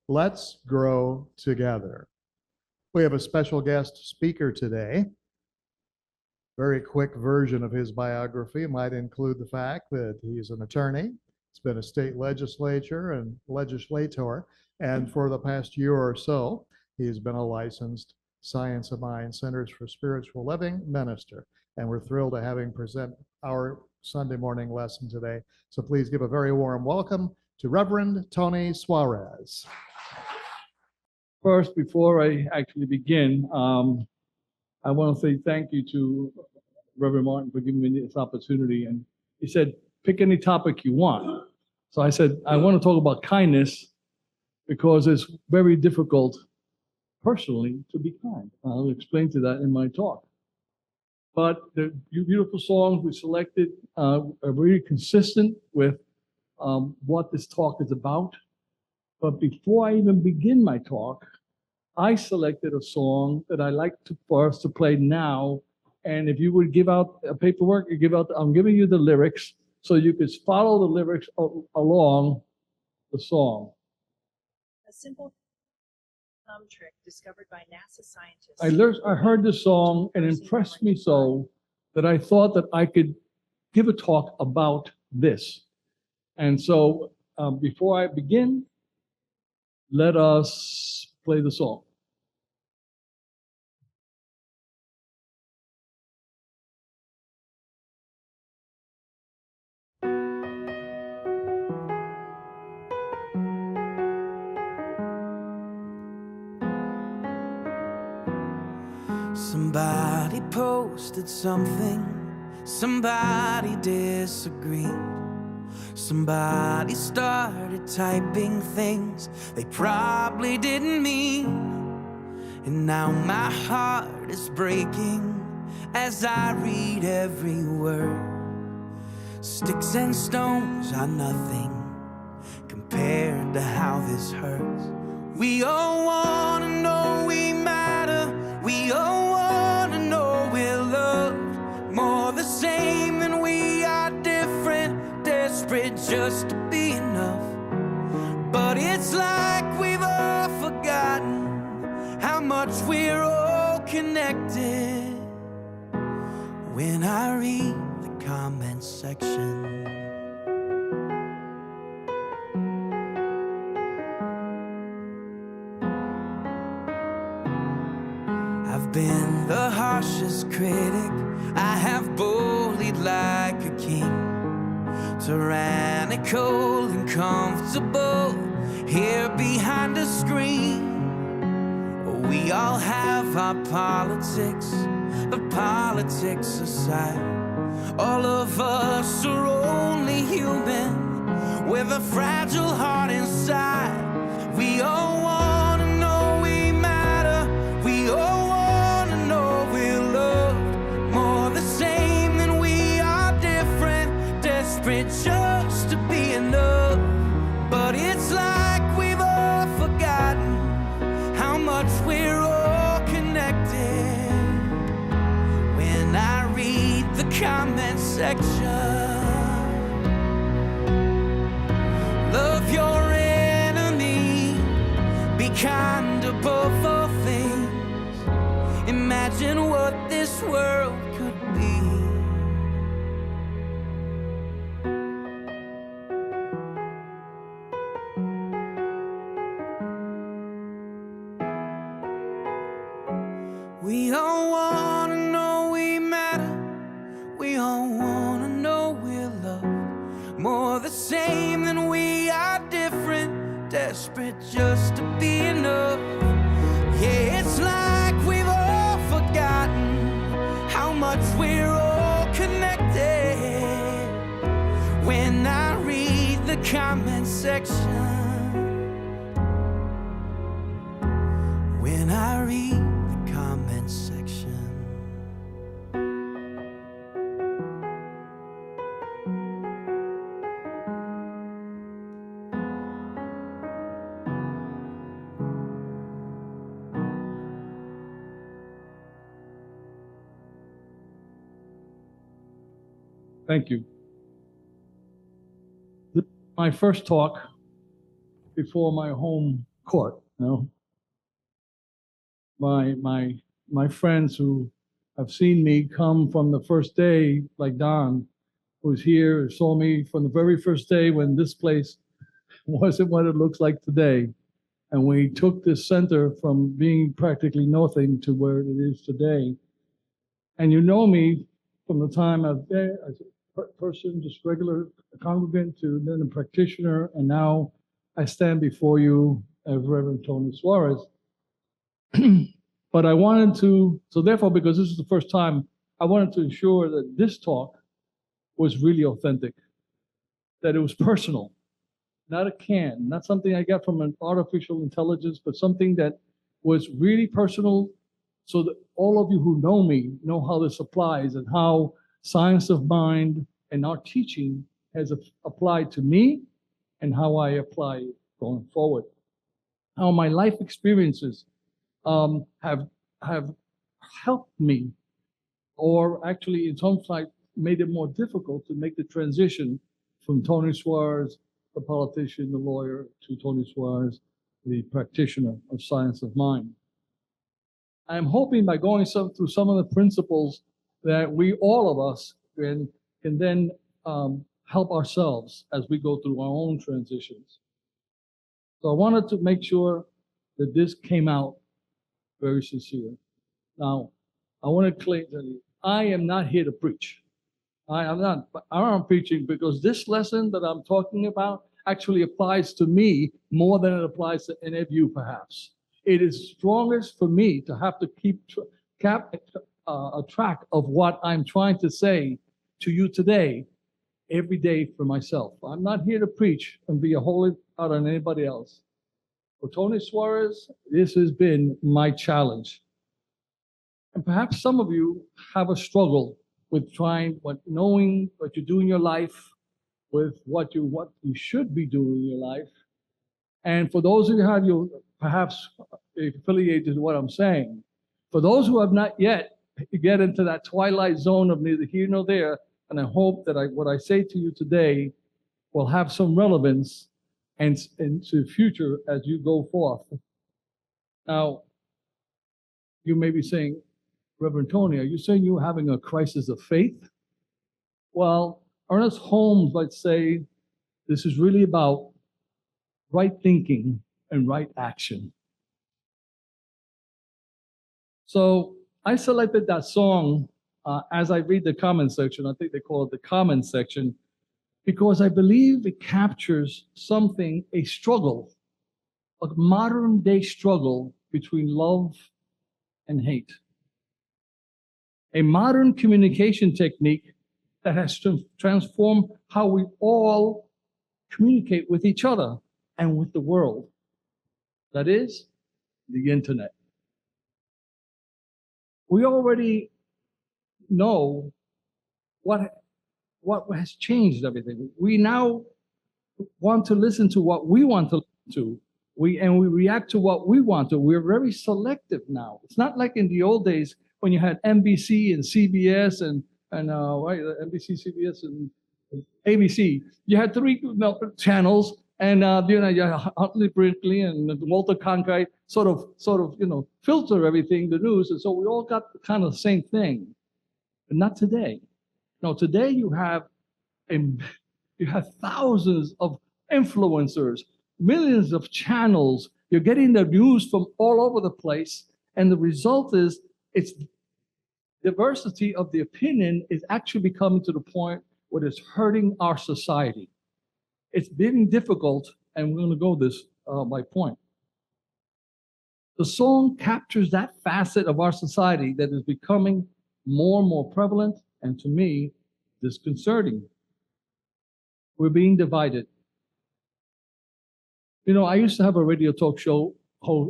Let's grow together. We have a special guest speaker today. Very quick version of his biography might include the fact that he's an attorney. He's been a state legislator, and for the past year or so, he's been a licensed Science of Mind Centers for Spiritual Living minister. And we're thrilled to have him present our Sunday morning lesson today. So please give a very warm welcome to Reverend Tony Suarez. First, before I actually begin, I want to say thank you to Reverend Martin for giving me this opportunity. And he said, pick any topic you want. So I said, I want to talk about kindness because it's very difficult personally to be kind. I'll explain to that in my talk. But the beautiful songs we selected are really consistent with what this talk is about. But before I even begin my talk, I selected a song that I like for us to play now. And if you would give out a paperwork, I'm giving you the lyrics so you could follow the lyrics along the song. A simple thumb trick discovered by NASA scientists. I heard this song and impressed me so that I thought that I could give a talk about this. And so before I begin, let us play the song. Somebody posted something, somebody disagreed. Somebody started typing things they probably didn't mean. And now my heart is breaking as I read every word. Sticks and stones are nothing compared to how this hurts. We all wanna know we matter. We all wanna know we're loved. More the same than we are different. Desperate just to be enough. But it's like we've all forgotten how much we're all connected. When I read the comment section, I've been the harshest critic. I have bullied like a king. Tyrannical and comfortable here behind a screen. We all have our politics, but politics aside, all of us are only human with a fragile heart inside. We all wanna know we matter. We all wanna know we're loved. More the same than we are different. Desperate just to be enough. But it's like we've all forgotten how much we're all connected. When I read the comment section, love your enemy, be kind above all things. Imagine what this world could be. We all wanna know we matter. We all wanna know we're loved. More the same than we are different. Desperate just to be enough. Yeah, it's like we've all forgotten how much we're all connected. When I read the comment section, when I read the comment section. Thank you. My first talk before my home court. You know, my friends who have seen me come from the first day, like Don, who's here, saw me from the very first day when this place wasn't what it looks like today. And we took this center from being practically nothing to where it is today. And you know me from the time I've been as a person, just regular congregant, to then a practitioner, and now I stand before you as Reverend Tony Suarez. But I wanted to, so therefore, because this is the first time, I wanted to ensure that this talk was really authentic, that it was personal, not a can, not something I got from an artificial intelligence, but something that was really personal, so that all of you who know me know how this applies and how science of mind and our teaching has applied to me and how I apply it going forward. How my life experiences have helped me, or actually in some side made it more difficult to make the transition from Tony Suarez, the politician, the lawyer, to Tony Suarez, the practitioner of science of mind. I'm hoping by going through some of the principles that we, all of us, can then help ourselves as we go through our own transitions. So I wanted to make sure that this came out very sincere. Now, I want to claim that I am not here to preach. I'm preaching because this lesson that I'm talking about actually applies to me more than it applies to any of you, perhaps. It is strongest for me to have to keep a track of what I'm trying to say to you today, every day for myself. I'm not here to preach and be a holy out on anybody else. For Tony Suarez, this has been my challenge. And perhaps some of you have a struggle with knowing what you do in your life, with what you should be doing in your life. And for those of you perhaps affiliated with what I'm saying, for those who have not yet get into that twilight zone of neither here nor there, and I hope that what I say to you today will have some relevance and into the future as you go forth. Now, you may be saying, Reverend Tony, are you saying you're having a crisis of faith? Well, Ernest Holmes might say this is really about right thinking and right action. So I selected that song as I read the comment section. I think they call it the comment section, because I believe it captures something, a struggle, a modern day struggle between love and hate. A modern communication technique that has transformed how we all communicate with each other and with the world. That is, the internet. We already know what has changed everything. We now want to listen to what we want to listen to. We react to what we want to. We're very selective now. It's not like in the old days when you had NBC and CBS and NBC, CBS, and ABC. You had three channels, and you had Huntley Brinkley and Walter Cronkite sort of filter everything, the news, and so we all got kind of the same thing. But not today. No, today you have thousands of influencers, millions of channels. You're getting the news from all over the place, and the result is it's diversity of the opinion is actually becoming to the point where it's hurting our society. It's being difficult, and we're going to go this by point. The song captures that facet of our society that is becoming more and more prevalent, and to me, disconcerting. We're being divided. You know, I used to have a radio talk show.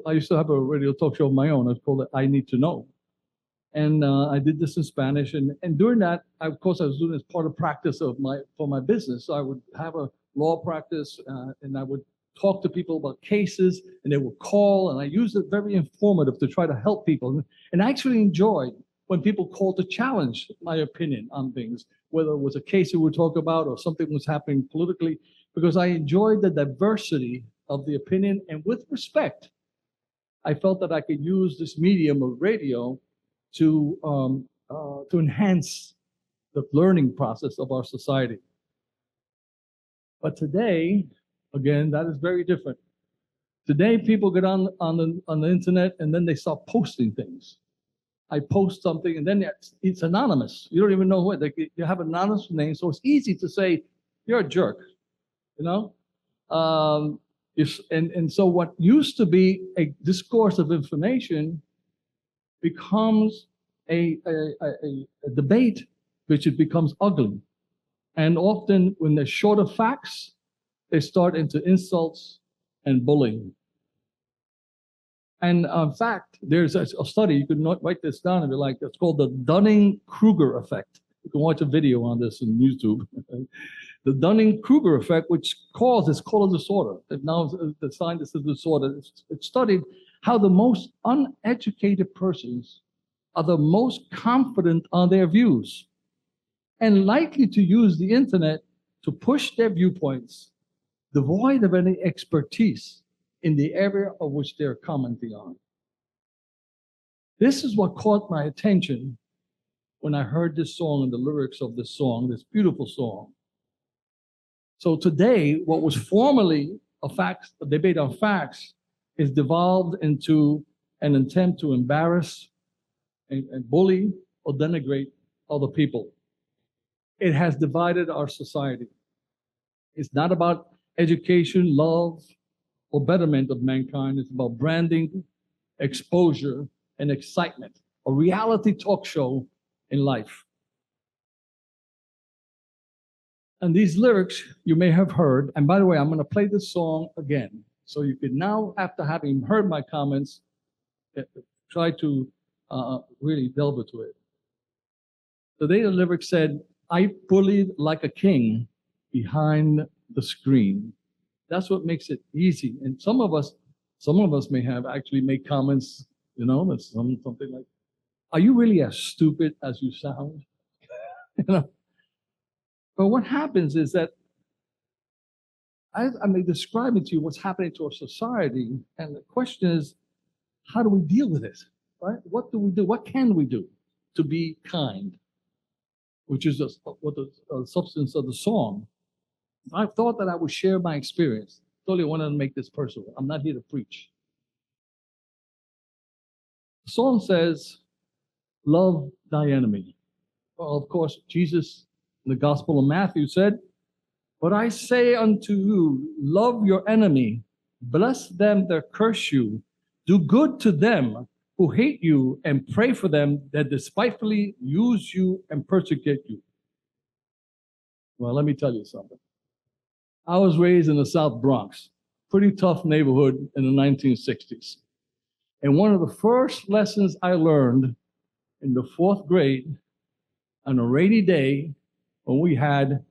I used to have a radio talk show of my own. I called it I Need to Know. And I did this in Spanish. And during that, of course, I was doing it as part of practice for my business. So I would have a law practice, and I would talk to people about cases, and they would call, and I used it very informative to try to help people. And I actually enjoyed when people called to challenge my opinion on things, whether it was a case we would talk about or something was happening politically, because I enjoyed the diversity of the opinion, and with respect, I felt that I could use this medium of radio to enhance the learning process of our society. But today, again, that is very different. Today, people get on the internet and then they start posting things. I post something and then it's anonymous. You don't even know who. You have an anonymous name, so it's easy to say you're a jerk. You know, and so what used to be a discourse of information becomes a debate, which it becomes ugly. And often, when they're short of facts, they start into insults and bullying. And in fact, there's a study, you could write this down if you like, it's called the Dunning-Kruger effect. You can watch a video on this on YouTube. The Dunning-Kruger effect, which causes color disorder. Now the scientists of disorder, it's studied how the most uneducated persons are the most confident on their views and likely to use the internet to push their viewpoints, devoid of any expertise in the area of which they're commenting on. This is what caught my attention when I heard this song and the lyrics of this song, this beautiful song. So today, what was formerly a debate on facts is devolved into an attempt to embarrass and bully or denigrate other people. It has divided our society. It's not about education, love, or betterment of mankind. It's about branding, exposure, and excitement. A reality talk show in life. And these lyrics you may have heard, and by the way, I'm going to play this song again. So you can now, after having heard my comments, try to really delve into it. Today the lyrics said, I bullied like a king behind the screen. That's what makes it easy. And some of us may have actually made comments, that's something like, are you really as stupid as you sound? But what happens is that I may describe it to you what's happening to our society, and the question is, how do we deal with it? Right? What do we do? What can we do to be kind? Which is what the substance of the song. I thought that I would share my experience. Totally wanted to make this personal. I'm not here to preach. The song says, love thy enemy. Well, of course, Jesus in the Gospel of Matthew said, but I say unto you, love your enemy, bless them that curse you, do good to them who hate you, and pray for them that despitefully use you and persecute you. Well, let me tell you something. I was raised in the South Bronx, pretty tough neighborhood in the 1960s. And one of the first lessons I learned in the 4th grade on a rainy day when we had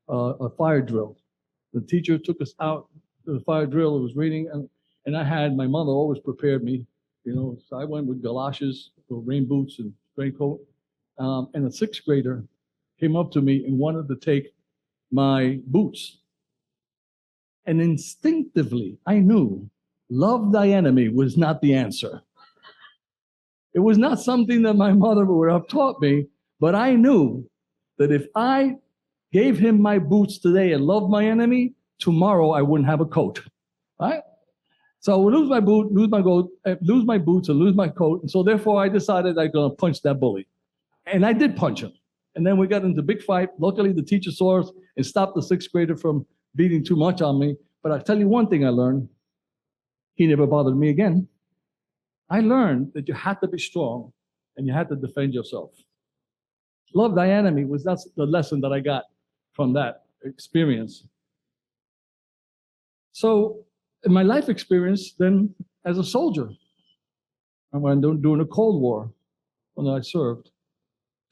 a fire drill. The teacher took us out to the fire drill. It was raining, and I had, my mother always prepared me, so I went with galoshes, rain boots, and raincoat. And a 6th grader came up to me and wanted to take my boots. And instinctively, I knew love thy enemy was not the answer. It was not something that my mother would have taught me, but I knew that if I gave him my boots today and loved my enemy, tomorrow I wouldn't have a coat, right? So I would lose my boot, lose my boots, and lose my coat. And so therefore I decided I'm going to punch that bully. And I did punch him. And then we got into a big fight. Luckily, the teacher saw us and stopped the 6th grader from beating too much on me. But I'll tell you one thing I learned. He never bothered me again. I learned that you had to be strong and you had to defend yourself. Love thy enemy that's the lesson that I got from that experience. So in my life experience then as a soldier, when during the Cold War, when I served,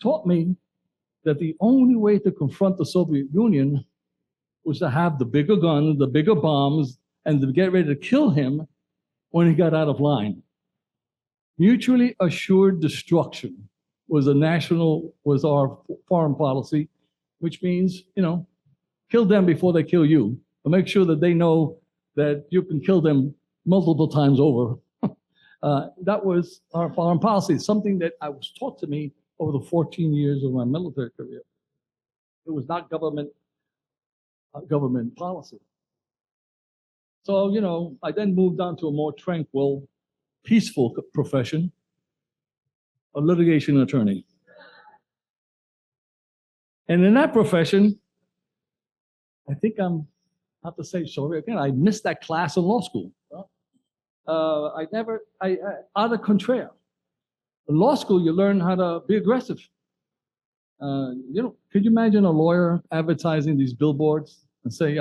taught me that the only way to confront the Soviet Union was to have the bigger guns, the bigger bombs, and to get ready to kill him when he got out of line. Mutually assured destruction was our foreign policy, which means, kill them before they kill you. But make sure that they know that you can kill them multiple times over. That was our foreign policy, something that I was taught to me over the 14 years of my military career. It was not government policy. So, you know, I then moved on to a more tranquil, peaceful profession, a litigation attorney. And in that profession, I think I have to say sorry again, I missed that class in law school. Out of contraire. In law school, you learn how to be aggressive. You know, could you imagine a lawyer advertising these billboards and say,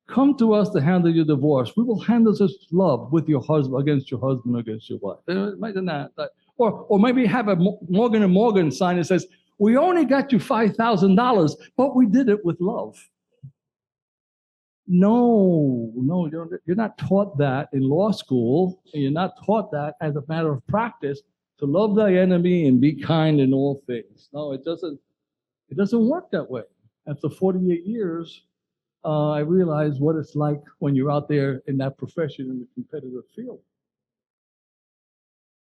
come to us to handle your divorce. We will handle this love with your husband, against your husband, against your wife. Imagine that. Or maybe have a Morgan & Morgan sign that says, we only got you $5,000, but we did it with love. No, you're not taught that in law school. And you're not taught that as a matter of practice to love thy enemy and be kind in all things. No, it doesn't work that way. After 48 years, I realized what it's like when you're out there in that profession in the competitive field.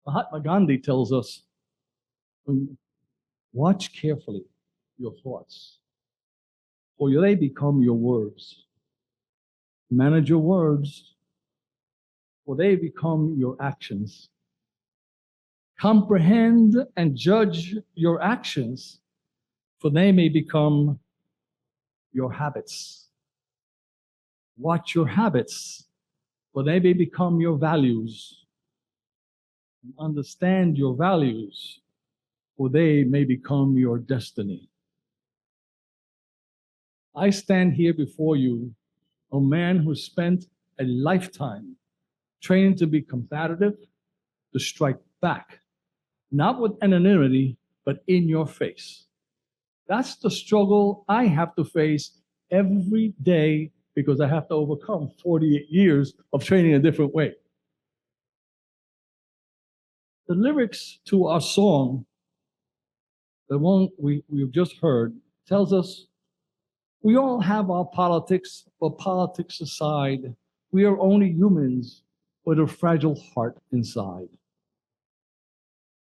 Mahatma Gandhi tells us, watch carefully your thoughts, for they become your words. Manage your words, for they become your actions. Comprehend and judge your actions, for they may become your habits. Watch your habits, for they may become your values. And understand your values, for they may become your destiny. I stand here before you, a man who spent a lifetime training to be combative, to strike back, not with anonymity, but in your face. That's the struggle I have to face every day because I have to overcome 48 years of training a different way. The lyrics to our song, the one we've just heard, tells us we all have our politics, but politics aside, we are only humans with a fragile heart inside.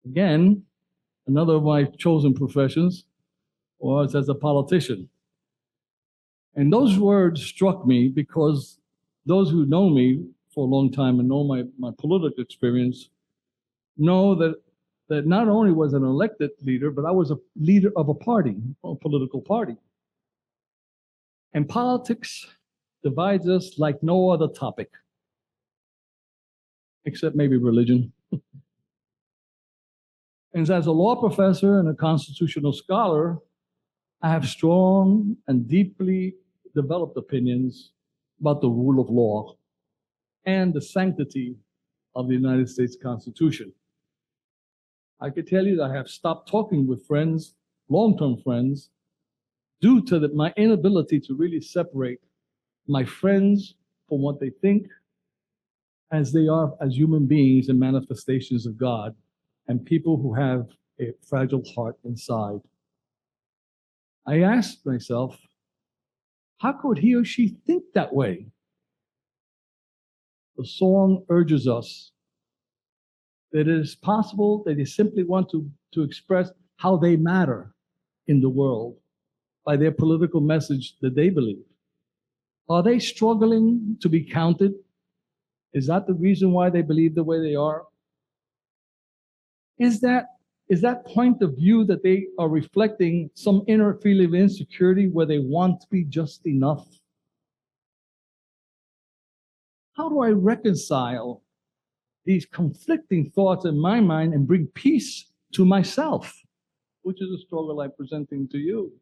Again, another of my chosen professions was as a politician. And those words struck me because those who know me for a long time and know my political experience know that not only was an elected leader, but I was a leader of a party, a political party. And politics divides us like no other topic, except maybe religion. And as a law professor and a constitutional scholar, I have strong and deeply developed opinions about the rule of law and the sanctity of the United States Constitution. I could tell you that I have stopped talking with friends, long-term friends, due to my inability to really separate my friends from what they think as they are as human beings and manifestations of God and people who have a fragile heart inside. I asked myself, how could he or she think that way? The song urges us that it is possible that they simply want to express how they matter in the world by their political message that they believe. Are they struggling to be counted? Is that the reason why they believe the way they are? Is that point of view that they are reflecting some inner feeling of insecurity where they want to be just enough? How do I reconcile these conflicting thoughts in my mind and bring peace to myself, which is a struggle I'm presenting to you?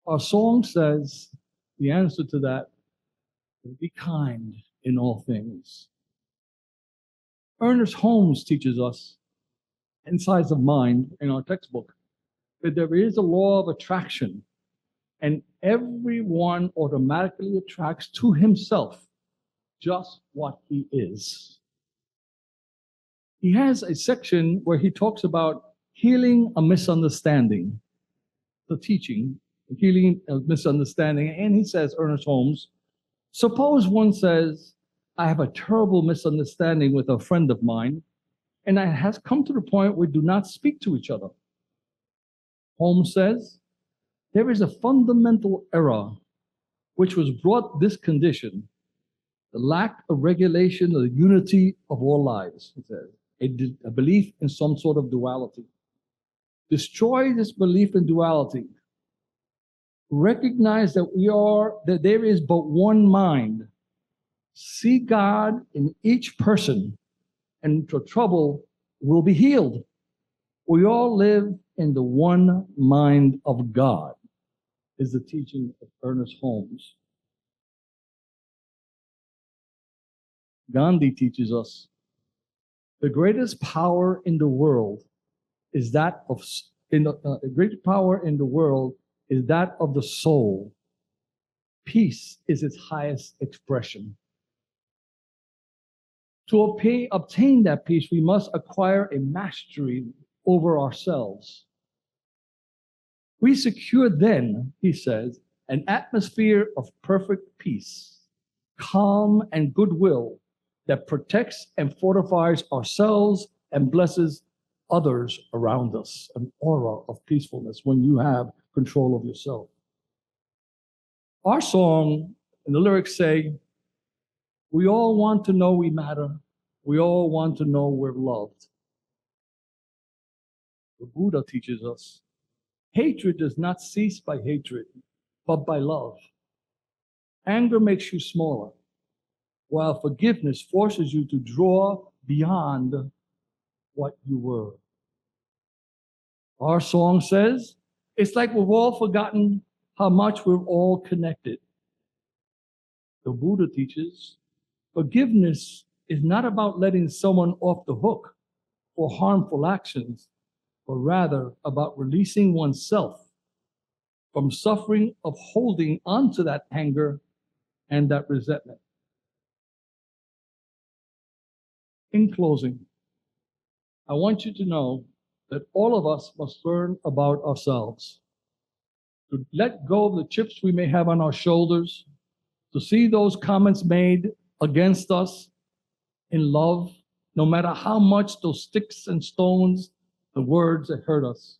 Our song says the answer to that is be kind in all things. Ernest Holmes teaches us in Size of Mind in our textbook that there is a law of attraction and everyone automatically attracts to himself just what he is. He has a section where he talks about healing a misunderstanding, the teaching, healing a misunderstanding, and he says, Ernest Holmes, Suppose one says, I have a terrible misunderstanding with a friend of mine, and it has come to the point where we do not speak to each other. Holmes says, there is a fundamental error which was brought this condition, the lack of regulation of the unity of all lives, he says, a belief in some sort of duality. Destroy this belief in duality. Recognize that there is but one mind. See God in each person, and the trouble will be healed. We all live in the one mind of God, is the teaching of Ernest Holmes. Gandhi teaches us the greatest power in the world is that of the greatest power in the world is that of the soul. Peace is its highest expression. To obtain that peace, we must acquire a mastery over ourselves. We secure then, he says, an atmosphere of perfect peace, calm, and goodwill that protects and fortifies ourselves and blesses others around us, an aura of peacefulness when you have control of yourself. Our song and the lyrics say, we all want to know we matter. We all want to know we're loved. The Buddha teaches us, hatred does not cease by hatred, but by love. Anger makes you smaller, while forgiveness forces you to draw beyond what you were. Our song says, it's like we've all forgotten how much we're all connected. The Buddha teaches, forgiveness is not about letting someone off the hook for harmful actions, but rather about releasing oneself from suffering of holding onto that anger and that resentment. In closing, I want you to know that all of us must learn about ourselves, to let go of the chips we may have on our shoulders, to see those comments made against us in love, no matter how much those sticks and stones, the words that hurt us.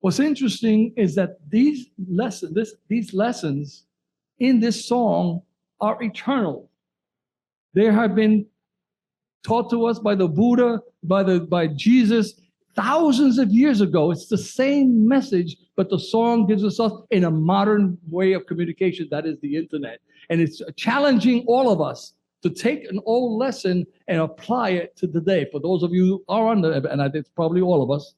What's interesting is that these lessons in this song are eternal. They have been taught to us by the Buddha, by Jesus, thousands of years ago. It's the same message, but the song gives us in a modern way of communication, that is the internet. And it's challenging all of us to take an old lesson and apply it to today. For those of you who are on the, and it's probably all of us,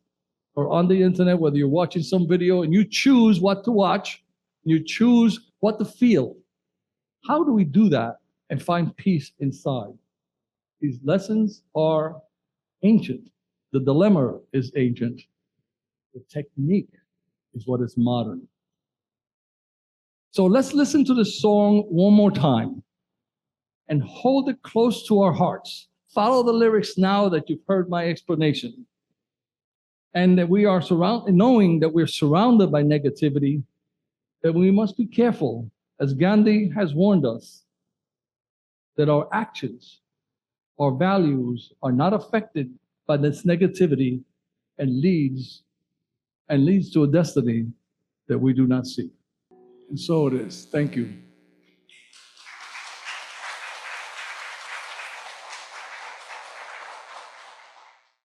are on the internet, whether you're watching some video and you choose what to watch, you choose what to feel. How do we do that and find peace inside? These lessons are ancient. The dilemma is ancient. The technique is what is modern. So let's listen to the song one more time and hold it close to our hearts. Follow the lyrics now that you've heard my explanation. And that we are knowing that we're surrounded by negativity, that we must be careful, as Gandhi has warned us, that our actions, our values are not affected by this negativity and leads to a destiny that we do not see. And so it is. Thank you.